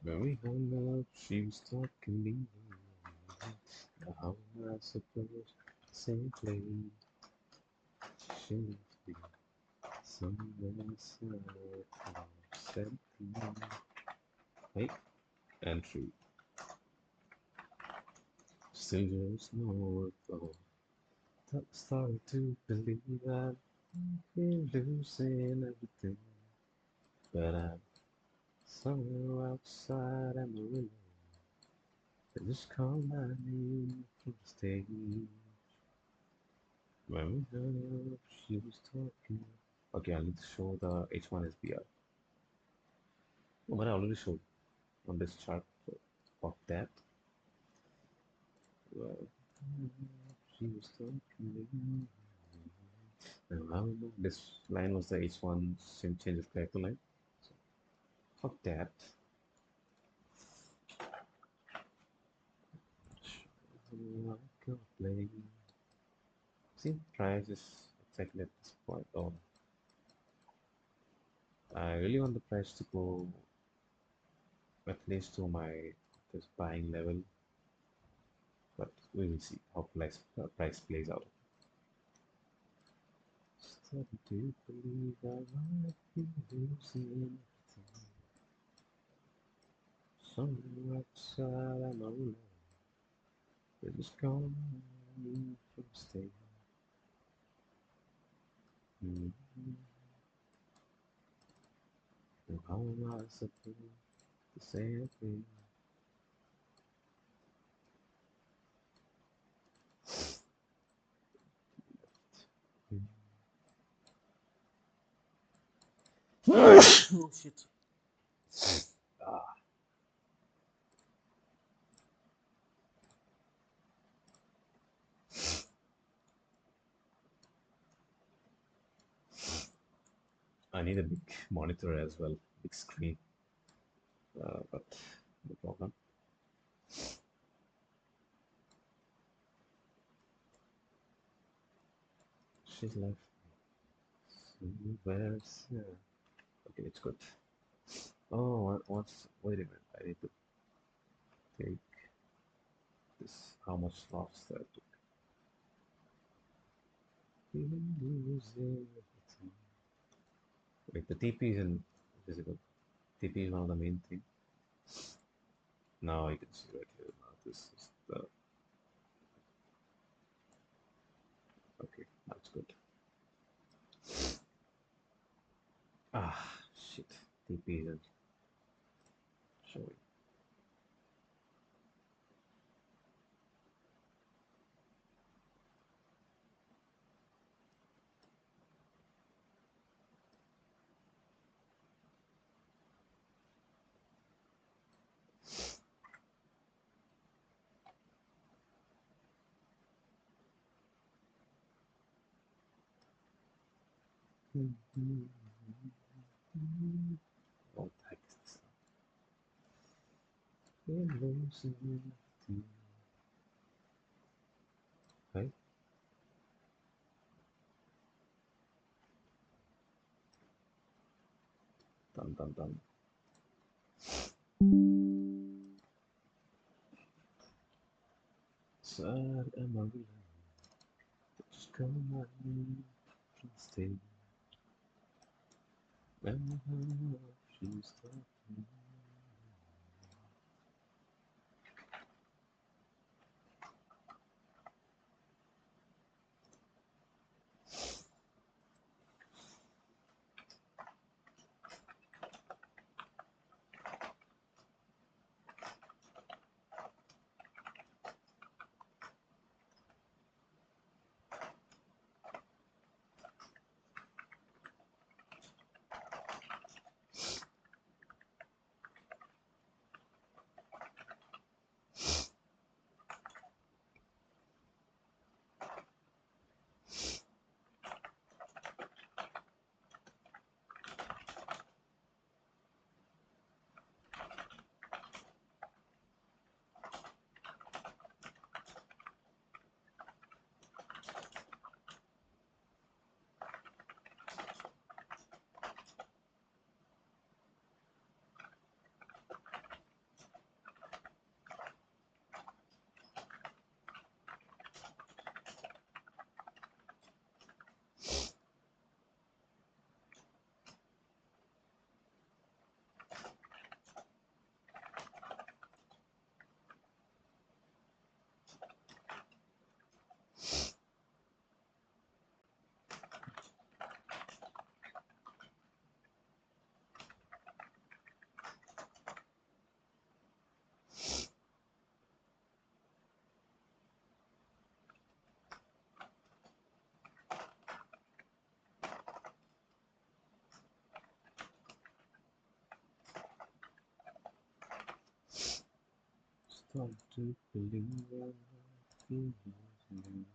When we hung up, she was talking me. Now how am I supposed to say play? She must be somewhere south of 17. Hey, entry. Still there's no thought. Started to believe that. Feel losing everything, but I'm somewhere outside Amarillo. They just call my name from the stage. When we heard she was talking. Okay, I need to show the H1SBR. Oh, but I already showed on this chart. So fuck that. Well, she was talking. I remember this line was the H1 change of character line. So fuck that. Like a play. See, price is exactly at this point. Oh, I really want the price to go at least to my this buying level, but we will see how price plays out. Starting to believe I might be losing everything. Somewhere outside I'm alone. They just call me from staying. Mm-hmm. And how am I supposed to say a thing? Oh shit. Ah, I need a big monitor as well, big screen. But no problem. She's like, where's okay, it's good. Oh, wait a minute. I need to take this. How much loss that took? Even losing everything. Wait, the TP isn't visible. TP is one of the main thing. Now you can see right here. Now this is the okay. Now it's good. Ah, shit. TP isn't showing. What the heck is this? We're losing everything. Right? Dun dun dun. Sad Amarillo. Just call my name from the stage. When she's talking. Got to believe in you.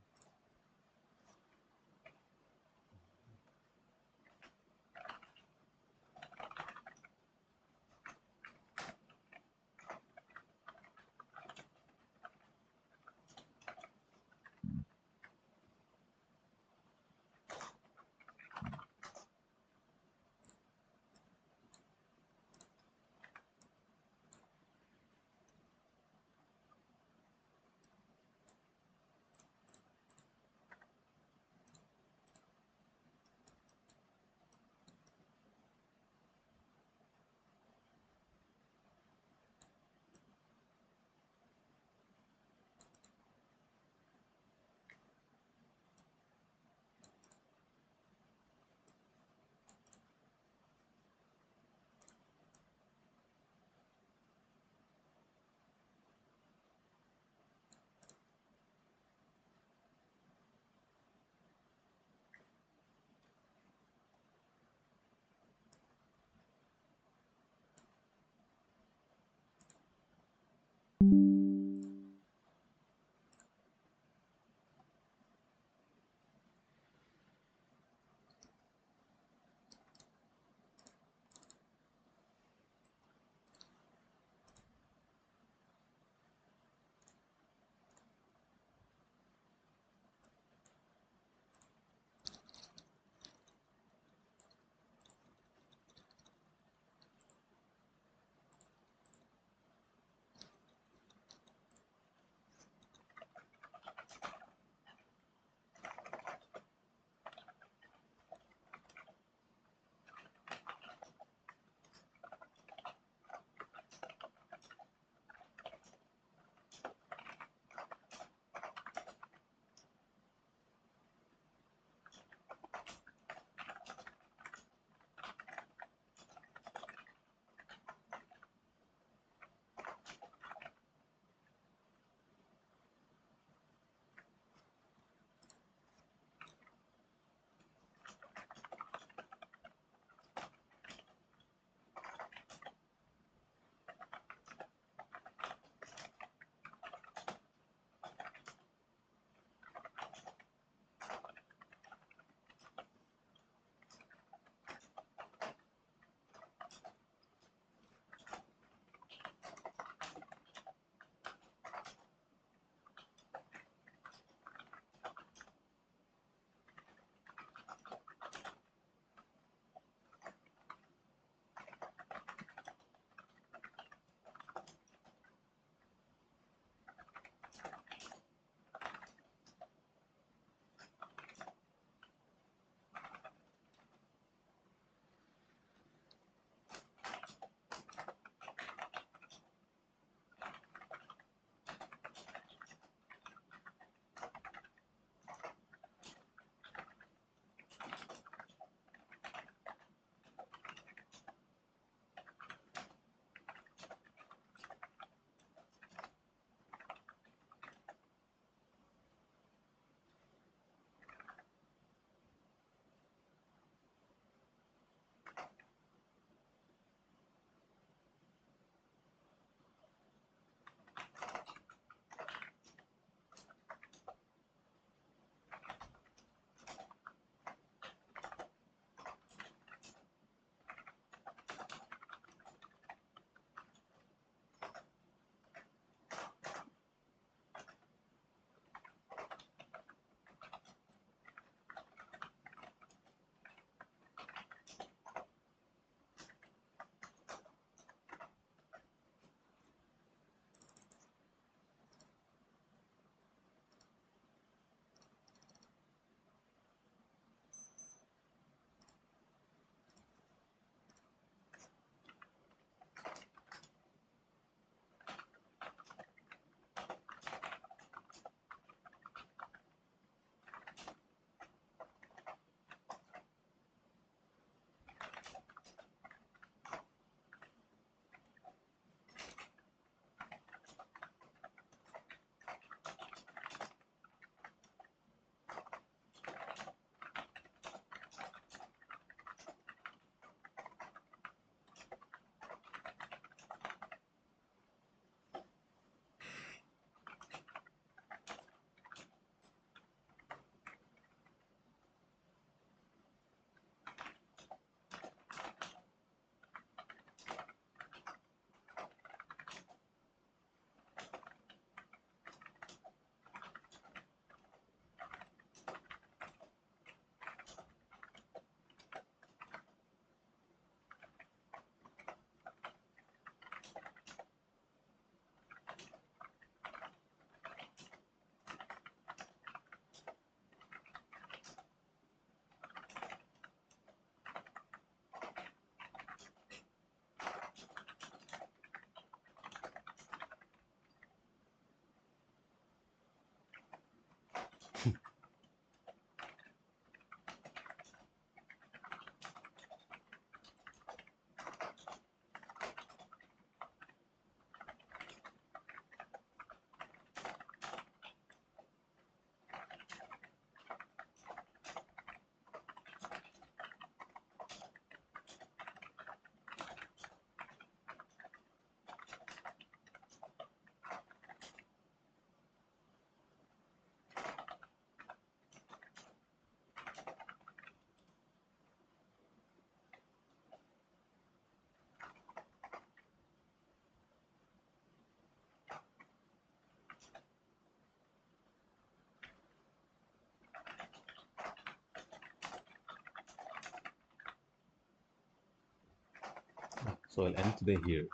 So I'll end today here.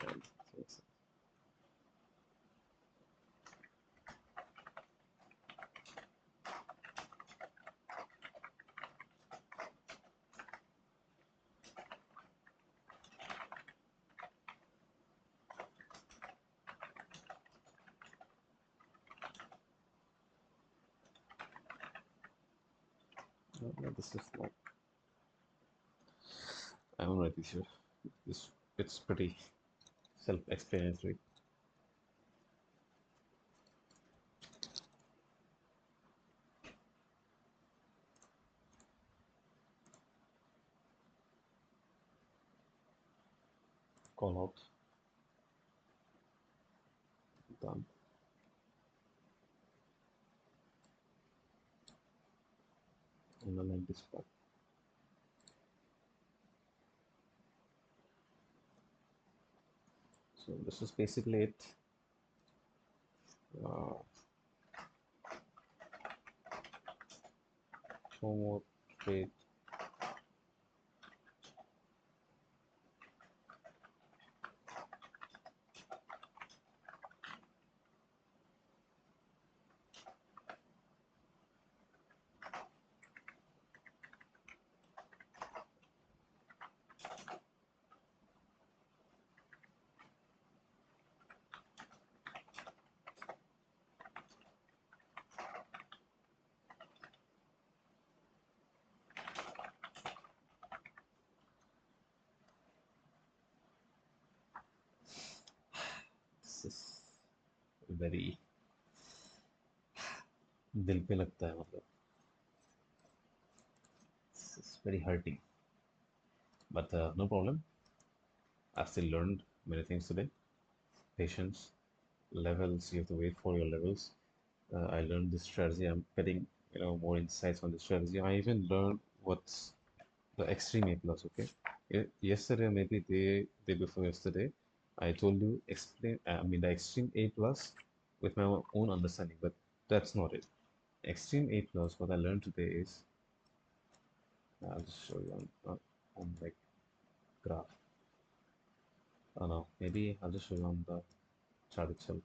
And so, this is like, I'm not really sure. It's pretty self-explanatory. Call out, done. And then like this part. So this is basically it. Uh, Homework trade. This is very दिल पे लगता है मतलब. This is very hurting. But no problem. I've still learned many things today. Patience, levels. You have to wait for your levels. I learned this strategy. I'm getting more insights on the strategy. I even learned what's the extreme A plus. Okay, yesterday, maybe day before yesterday, I told you explain. I mean the extreme A plus with my own understanding, but that's not it. Extreme A plus. What I learned today is I'll just show you on like graph. Oh no, maybe I'll just show you on the chart itself.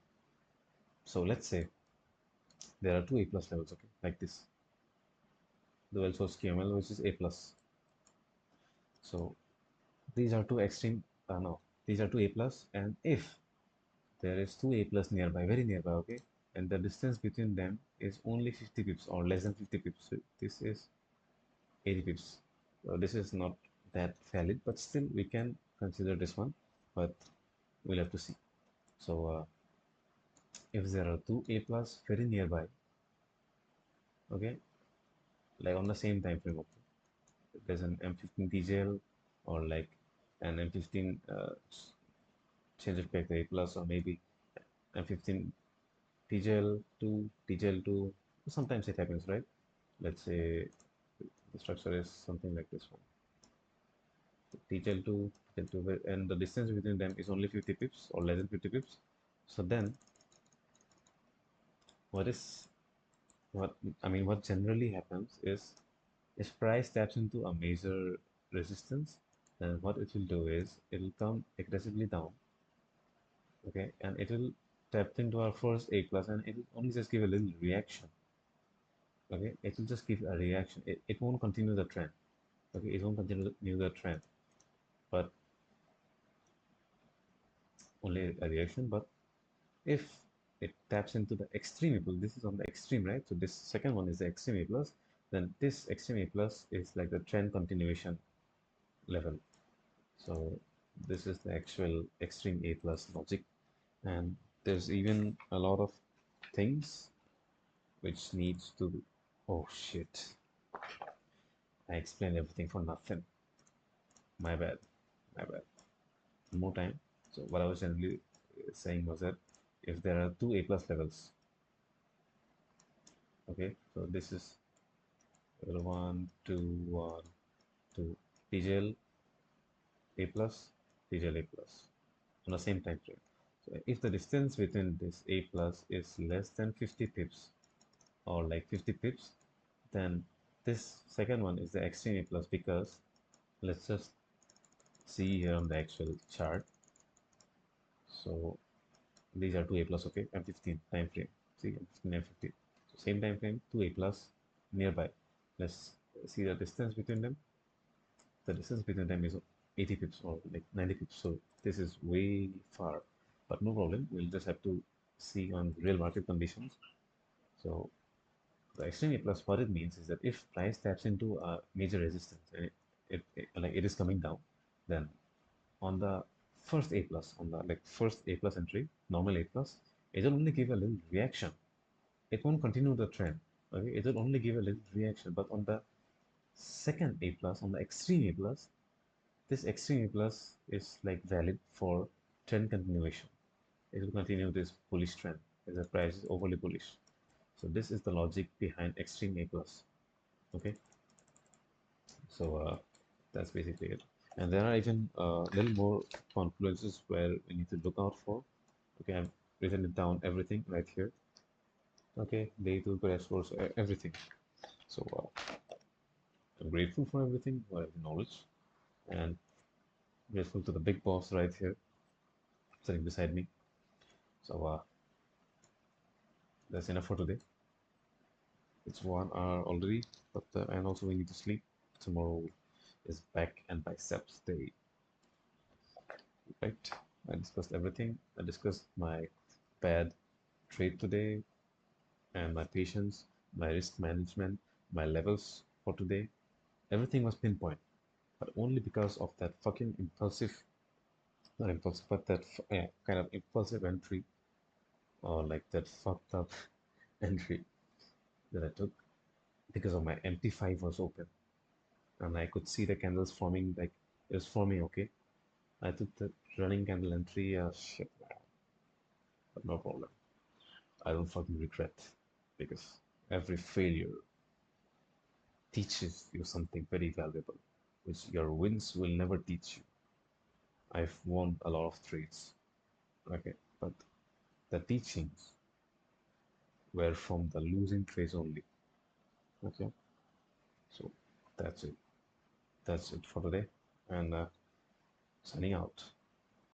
So let's say there are two A plus levels. Okay, like this. The well source QML, which is A plus. So these are two extreme. No, these are two A plus, and if there is two A plus nearby, very nearby, okay, and the distance between them is only 50 pips or less than 50 pips. So this is 80 pips. So this is not that valid, but still we can consider this one, but we'll have to see. So if there are two A plus very nearby, okay, like on the same time frame, okay, there's an M15 TJL or like an M15 change it back to A plus, or maybe M15 TJL2, TJL2. Sometimes it happens, right? Let's say the structure is something like this one. TJL2, TJL2, and the distance between them is only 50 pips or less than 50 pips. So then, what is what I mean? What generally happens is, if price taps into a major resistance, then what it will do is it will come aggressively down, okay, and it will tap into our first A plus, and it will only just give a little reaction. Okay, it will just give a reaction. It won't continue the trend. Okay, it won't continue the trend, but only a reaction. But if it taps into the extreme A plus, this is on the extreme, right? So this second one is the extreme A plus. Then this extreme A plus is like the trend continuation level. So this is the actual extreme A plus logic, and there's even a lot of things which needs to be. Oh shit! I explained everything for nothing. My bad. My bad. One more time. So what I was generally saying was that if there are two A plus levels, okay, so this is level 1, 2, 1, 2, TJL A plus, TJL A plus on the same time frame. So if the distance between this A plus is less than 50 pips or like 50 pips, then this second one is the extreme A plus, because let's just see here on the actual chart. So these are 2A plus, okay, and 15 time frame. See, 15 and 15. So same time frame, 2A plus nearby. Let's see the distance between them. The distance between them is 80 pips or like 90 pips. So this is way far, but no problem. We'll just have to see on real market conditions. So the extreme A plus, what it means is that if price taps into a major resistance and like it is coming down, then on the first A plus, on the like first A plus entry, normal A plus, it will only give a little reaction. It won't continue the trend. Okay, it will only give a little reaction. But on the second A plus, on the extreme A plus, this extreme A plus is like valid for trend continuation. It will continue this bullish trend as the price is overly bullish. So this is the logic behind extreme A plus. Okay, so that's basically it. And there are even a little more confluences where we need to look out for. Okay, I've written it down everything right here. Okay, day two crash course, everything. So I'm grateful for everything, for every knowledge, and grateful to the big boss right here sitting beside me. So that's enough for today. It's 1 hour already, but and also we need to sleep. Tomorrow is back and biceps day, right? I discussed everything. I discussed my bad trade today and my patience, my risk management, my levels for today. Everything was pinpoint, but only because of that fucking impulsive, not impulsive, but that yeah, kind of impulsive entry or like that fucked up entry that I took because of my MT5 was open and I could see the candles forming like it was forming okay. I took the running candle entry, shit, man, but no problem. I don't fucking regret because every failure teaches you something very valuable, which your wins will never teach you. I've won a lot of trades, okay, but the teachings were from the losing trades only, okay. So that's it. That's it for today, and signing out.